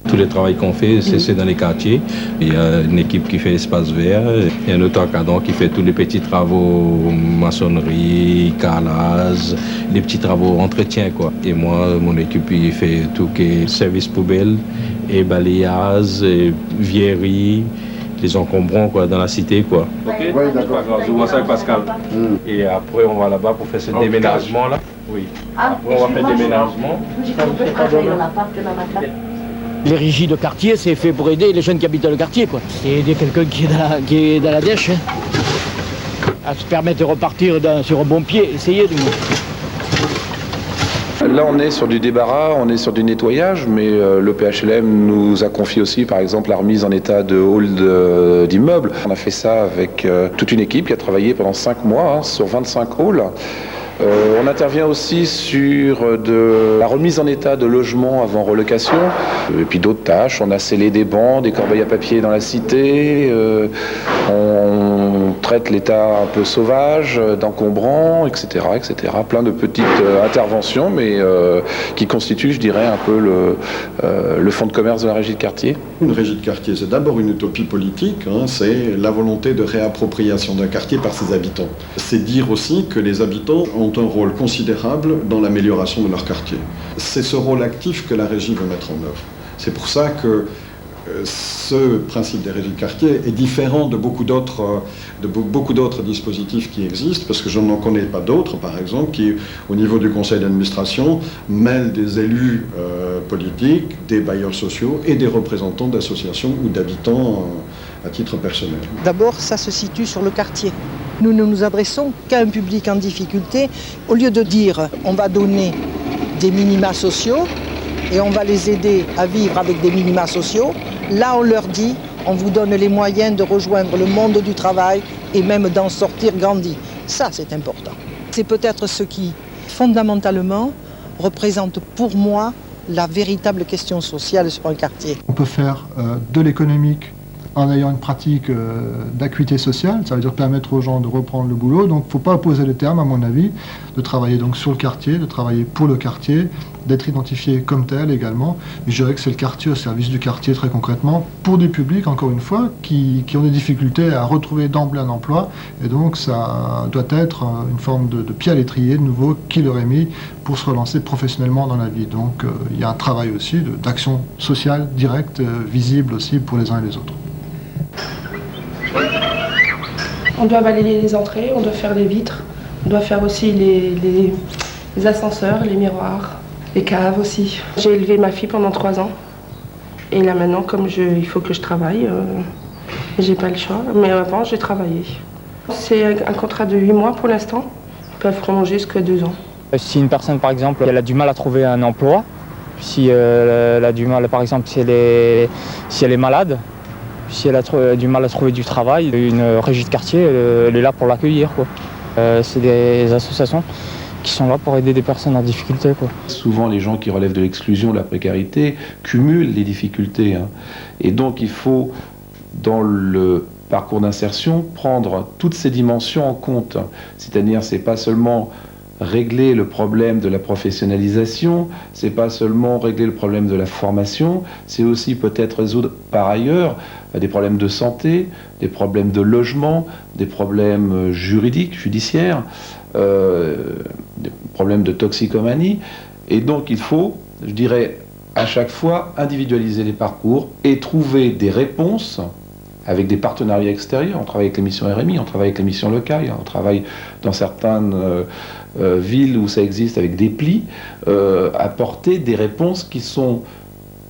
Tous les travaux qu'on fait, c'est dans les quartiers. Il y a une équipe qui fait l'espace vert. Il y a un autre encadrant qui fait tous les petits travaux, maçonnerie, carrelage, les petits travaux entretien, quoi. Et moi, mon équipe, il fait tout qui est service poubelle et balayage, et vieillerie, les encombrants, quoi, dans la cité, quoi. Ok. Oui, d'accord. Je vois ça avec Pascal. Et après, on va là-bas pour faire ce déménagement, là. Oui. Après, on va faire le déménagement. Les régies de quartier, c'est fait pour aider les jeunes qui habitent dans le quartier, quoi. Et aider quelqu'un qui est dans la dèche, hein, à se permettre de repartir sur un bon pied, essayer du moins. Là, on est sur du débarras, on est sur du nettoyage, mais le PHLM nous a confié aussi, par exemple, la remise en état de hall d'immeubles. On a fait ça avec toute une équipe qui a travaillé pendant 5 mois sur 25 halls. On intervient aussi sur de la remise en état de logements avant relocation, et puis d'autres tâches. On a scellé des bancs, des corbeilles à papier dans la cité, on traite l'état un peu sauvage, d'encombrants, etc., etc. Plein de petites interventions, mais qui constituent, je dirais, un peu le fonds de commerce de la régie de quartier. Une régie de quartier, c'est d'abord une utopie politique, hein, c'est la volonté de réappropriation d'un quartier par ses habitants. C'est dire aussi que les habitants ont un rôle considérable dans l'amélioration de leur quartier. C'est ce rôle actif que la régie veut mettre en œuvre. C'est pour ça que ce principe des régies de quartier est différent de beaucoup d'autres dispositifs qui existent, parce que je n'en connais pas d'autres, par exemple, qui, au niveau du conseil d'administration, mêlent des élus politiques, des bailleurs sociaux et des représentants d'associations ou d'habitants à titre personnel. D'abord, ça se situe sur le quartier. Nous ne nous adressons qu'à un public en difficulté. Au lieu de dire on va donner des minima sociaux et on va les aider à vivre avec des minima sociaux, là on leur dit on vous donne les moyens de rejoindre le monde du travail et même d'en sortir grandi. Ça, c'est important. C'est peut-être ce qui, fondamentalement, représente pour moi la véritable question sociale sur un quartier. On peut faire de l'économique en ayant une pratique d'acuité sociale, ça veut dire permettre aux gens de reprendre le boulot. Donc il ne faut pas opposer les termes, à mon avis, de travailler donc sur le quartier, de travailler pour le quartier, d'être identifié comme tel également. Et je dirais que c'est le quartier au service du quartier très concrètement, pour des publics, encore une fois, qui ont des difficultés à retrouver d'emblée un emploi. Et donc ça doit être une forme de pied à l'étrier de nouveau qui leur est mis pour se relancer professionnellement dans la vie. Donc il y a un travail aussi d'action sociale directe, visible aussi pour les uns et les autres. On doit balayer les entrées, on doit faire les vitres, on doit faire aussi les ascenseurs, les miroirs, les caves aussi. J'ai élevé ma fille pendant 3 ans. Et là maintenant, comme il faut que je travaille, j'ai pas le choix. Mais avant, j'ai travaillé. C'est un contrat de 8 mois pour l'instant. Ils peuvent prolonger jusqu'à 2 ans. Si une personne, par exemple, elle a du mal à trouver un emploi, si elle a du mal, par exemple, si elle est malade, si elle a du mal à trouver du travail, une régie de quartier, elle est là pour l'accueillir, quoi. C'est des associations qui sont là pour aider des personnes en difficulté, quoi. Souvent, les gens qui relèvent de l'exclusion, de la précarité, cumulent les difficultés, hein. Et donc, il faut, dans le parcours d'insertion, prendre toutes ces dimensions en compte. C'est-à-dire, c'est pas seulement régler le problème de la professionnalisation, c'est pas seulement régler le problème de la formation, c'est aussi peut-être résoudre par ailleurs des problèmes de santé, des problèmes de logement, des problèmes juridiques, judiciaires, des problèmes de toxicomanie. Et donc il faut, je dirais, à chaque fois individualiser les parcours et trouver des réponses avec des partenariats extérieurs. On travaille avec les missions RMI, on travaille avec les missions locales, on travaille dans certaines villes où ça existe avec des plis, apporter des réponses qui sont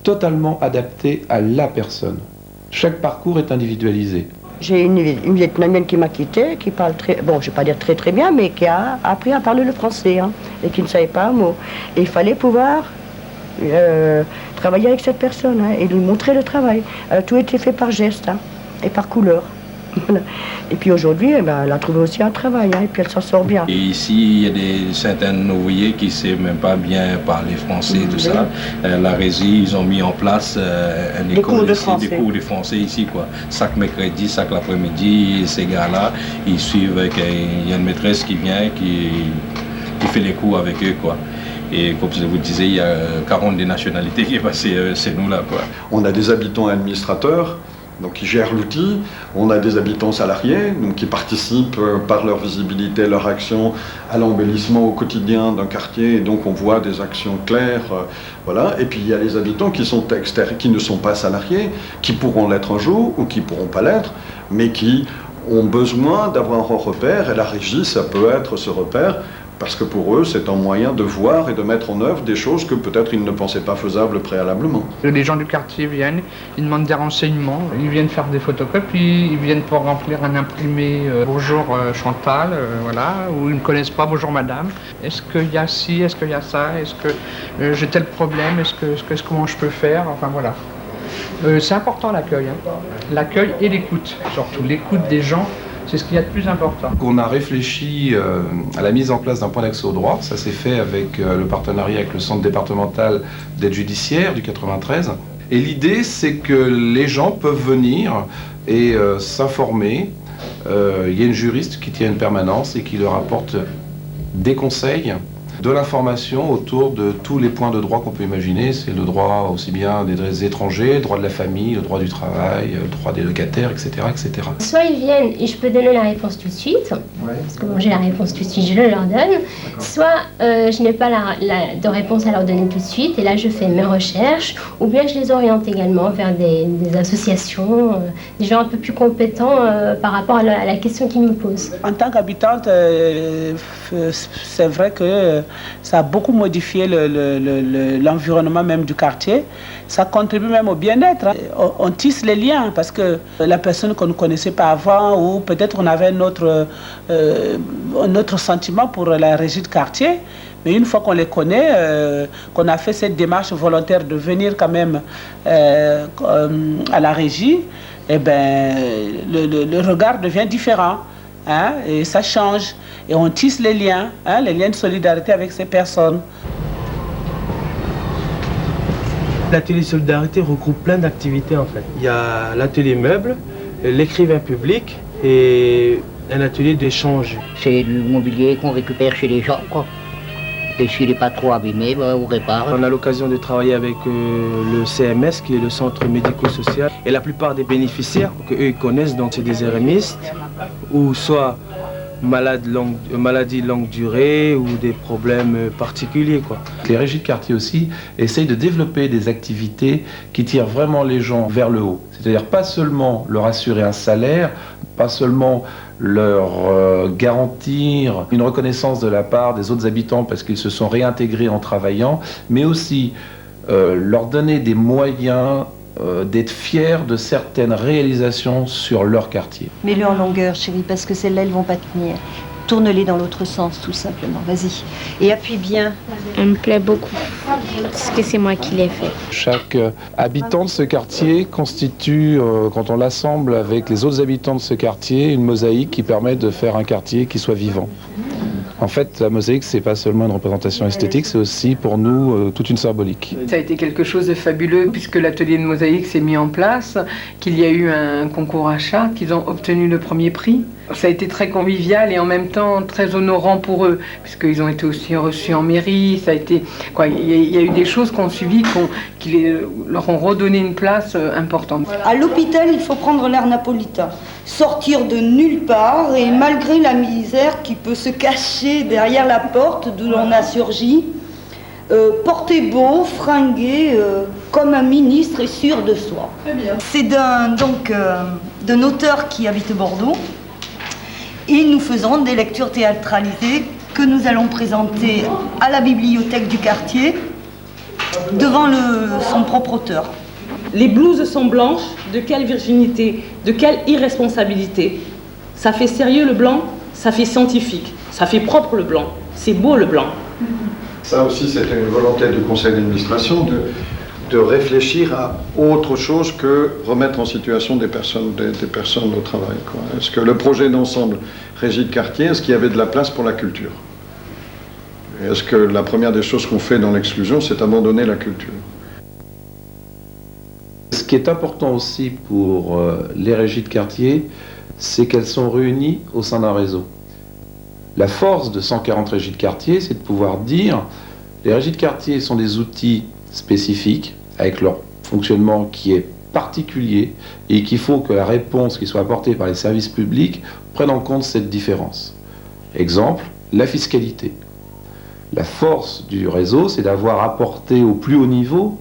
totalement adaptées à la personne. Chaque parcours est individualisé. J'ai une vietnamienne qui m'a quittée, qui parle très, bon, je ne vais pas dire très très bien, mais qui a appris à parler le français, hein, et qui ne savait pas un mot. Et il fallait pouvoir travailler avec cette personne, hein, et lui montrer le travail. Tout était fait par geste, hein, et par couleur. Et puis aujourd'hui, elle a trouvé aussi un travail, hein, et puis elle s'en sort bien. Et ici, il y a certains ouvriers qui ne savent même pas bien parler français, tout ça. La régie, ils ont mis en place une école des cours de français ici, quoi. Chaque mercredi, chaque l'après-midi, ces gars-là, ils suivent il y a une maîtresse qui vient, qui fait les cours avec eux, quoi. Et comme je vous disais, il y a 40 des nationalités qui est passé chez nous là, quoi. On a des habitants administrateurs, donc qui gèrent l'outil. On a des habitants salariés, donc qui participent par leur visibilité, leur action à l'embellissement au quotidien d'un quartier. Et donc on voit des actions claires, voilà. Et puis il y a les habitants qui sont qui ne sont pas salariés, qui pourront l'être un jour ou qui pourront pas l'être, mais qui ont besoin d'avoir un repère. Et la régie, ça peut être ce repère. Parce que pour eux, c'est un moyen de voir et de mettre en œuvre des choses que peut-être ils ne pensaient pas faisables préalablement. Les gens du quartier viennent, ils demandent des renseignements, ils viennent faire des photocopies, ils viennent pour remplir un imprimé bonjour Chantal, voilà, ou ils ne me connaissent pas, bonjour madame. Est-ce qu'il y a ci, est-ce qu'il y a ça, est-ce que j'ai tel problème, comment je peux faire, enfin voilà. C'est important l'accueil, hein. L'accueil et l'écoute, surtout l'écoute des gens. C'est ce qu'il y a de plus important. On a réfléchi à la mise en place d'un point d'accès au droit. Ça s'est fait avec le partenariat avec le Centre départemental d'aide judiciaire du 93. Et l'idée, c'est que les gens peuvent venir et s'informer. Il y a une juriste qui tient une permanence et qui leur apporte des conseils, de l'information autour de tous les points de droit qu'on peut imaginer. C'est le droit aussi bien des étrangers, le droit de la famille, le droit du travail, le droit des locataires, etc., etc. Soit ils viennent et je peux donner la réponse tout de suite, parce que bon, j'ai la réponse tout de suite, je le leur donne. Soit je n'ai pas de réponse à leur donner tout de suite, et là je fais mes recherches, ou bien je les oriente également vers des associations, des gens un peu plus compétents par rapport à la question qu'ils me posent. En tant qu'habitante, c'est vrai que ça a beaucoup modifié l'environnement même du quartier. Ça contribue même au bien-être. On tisse les liens parce que la personne qu'on ne connaissait pas avant, ou peut-être on avait un autre sentiment pour la régie de quartier, mais une fois qu'on les connaît, qu'on a fait cette démarche volontaire de venir quand même à la régie, eh ben, le regard devient différent. Hein, et ça change. Et on tisse les liens de solidarité avec ces personnes. L'atelier Solidarité regroupe plein d'activités en fait. Il y a l'atelier meubles, l'écrivain public et un atelier d'échange. C'est du mobilier qu'on récupère chez les gens, quoi. Et s'il n'est pas trop abîmé, on répare. On a l'occasion de travailler avec le CMS, qui est le centre médico-social. Et la plupart des bénéficiaires qu'eux ils connaissent, donc c'est des érémistes, ou soit maladies longue durée ou des problèmes particuliers, quoi. Les régies de quartier aussi essayent de développer des activités qui tirent vraiment les gens vers le haut. C'est-à-dire pas seulement leur assurer un salaire, pas seulement leur garantir une reconnaissance de la part des autres habitants parce qu'ils se sont réintégrés en travaillant, mais aussi leur donner des moyens d'être fiers de certaines réalisations sur leur quartier. Mets-le en longueur, chérie, parce que celles-là, elles vont pas tenir. Tourne-les dans l'autre sens, tout simplement. Vas-y. Et appuie bien. Elle me plaît beaucoup, parce que c'est moi qui l'ai fait. Chaque habitant de ce quartier constitue, quand on l'assemble avec les autres habitants de ce quartier, une mosaïque qui permet de faire un quartier qui soit vivant. En fait, la mosaïque, c'est pas seulement une représentation esthétique, c'est aussi pour nous toute une symbolique. Ça a été quelque chose de fabuleux puisque l'atelier de mosaïque s'est mis en place, qu'il y a eu un concours achat, qu'ils ont obtenu le premier prix. Ça a été très convivial et en même temps très honorant pour eux, puisqu'ils ont été aussi reçus en mairie. Ça a été, quoi, il y a eu des choses qu'on suivi, qui leur ont redonné une place importante. À l'hôpital, il faut prendre l'air napolitain, sortir de nulle part et malgré la misère qui peut se cacher derrière la porte d'où l'on a surgi, porter beau, fringuer comme un ministre et sûr de soi. C'est d'un auteur qui habite Bordeaux. Et nous faisons des lectures théâtralisées que nous allons présenter à la bibliothèque du quartier devant son propre auteur. Les blouses sont blanches, de quelle virginité, de quelle irresponsabilité. Ça fait sérieux le blanc, ça fait scientifique, ça fait propre le blanc, c'est beau le blanc. Ça aussi, c'était une volonté du conseil d'administration de réfléchir à autre chose que remettre en situation des personnes au travail, quoi. Est-ce que le projet d'ensemble régie de quartier, est-ce qu'il y avait de la place pour la culture? Et est-ce que la première des choses qu'on fait dans l'exclusion, c'est abandonner la culture? Ce qui est important aussi pour les régies de quartier, c'est qu'elles sont réunies au sein d'un réseau. La force de 140 régies de quartier, c'est de pouvoir dire Les régies de quartier sont des outils spécifiques, avec leur fonctionnement qui est particulier, et qu'il faut que la réponse qui soit apportée par les services publics prenne en compte cette différence. Exemple, la fiscalité. La force du réseau, c'est d'avoir apporté au plus haut niveau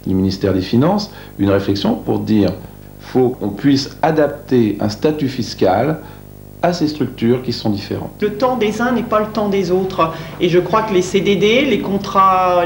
du ministère des Finances une réflexion pour dire faut qu'on puisse adapter un statut fiscal à ces structures qui sont différentes. Le temps des uns n'est pas le temps des autres. Et je crois que les CDD, les contrats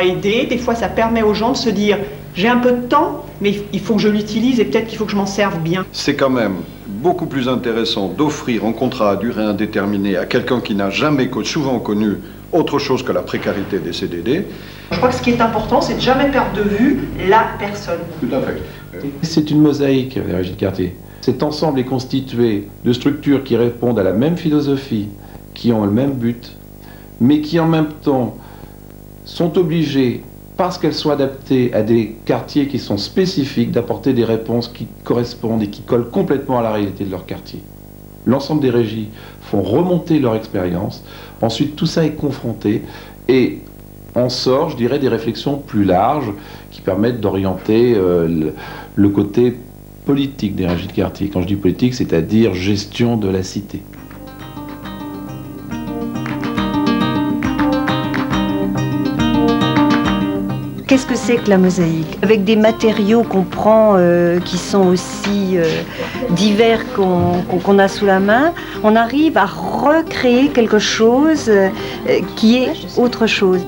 aidés, des fois ça permet aux gens de se dire j'ai un peu de temps, mais il faut que je l'utilise et peut-être qu'il faut que je m'en serve bien. C'est quand même beaucoup plus intéressant d'offrir un contrat à durée indéterminée à quelqu'un qui n'a jamais souvent connu autre chose que la précarité des CDD. Je crois que ce qui est important, c'est de jamais perdre de vue la personne. Tout à fait. C'est une mosaïque, les régies de quartier. Cet ensemble est constitué de structures qui répondent à la même philosophie, qui ont le même but, mais qui en même temps sont obligées, parce qu'elles sont adaptées à des quartiers qui sont spécifiques, d'apporter des réponses qui correspondent et qui collent complètement à la réalité de leur quartier. L'ensemble des régies font remonter leur expérience, ensuite tout ça est confronté et on sort, je dirais, des réflexions plus larges qui permettent d'orienter le côté politique des régies de quartier. Quand je dis politique, c'est-à-dire gestion de la cité. Qu'est-ce que c'est que la mosaïque? Avec des matériaux qu'on prend, qui sont aussi divers qu'on a sous la main, on arrive à recréer quelque chose qui est autre chose.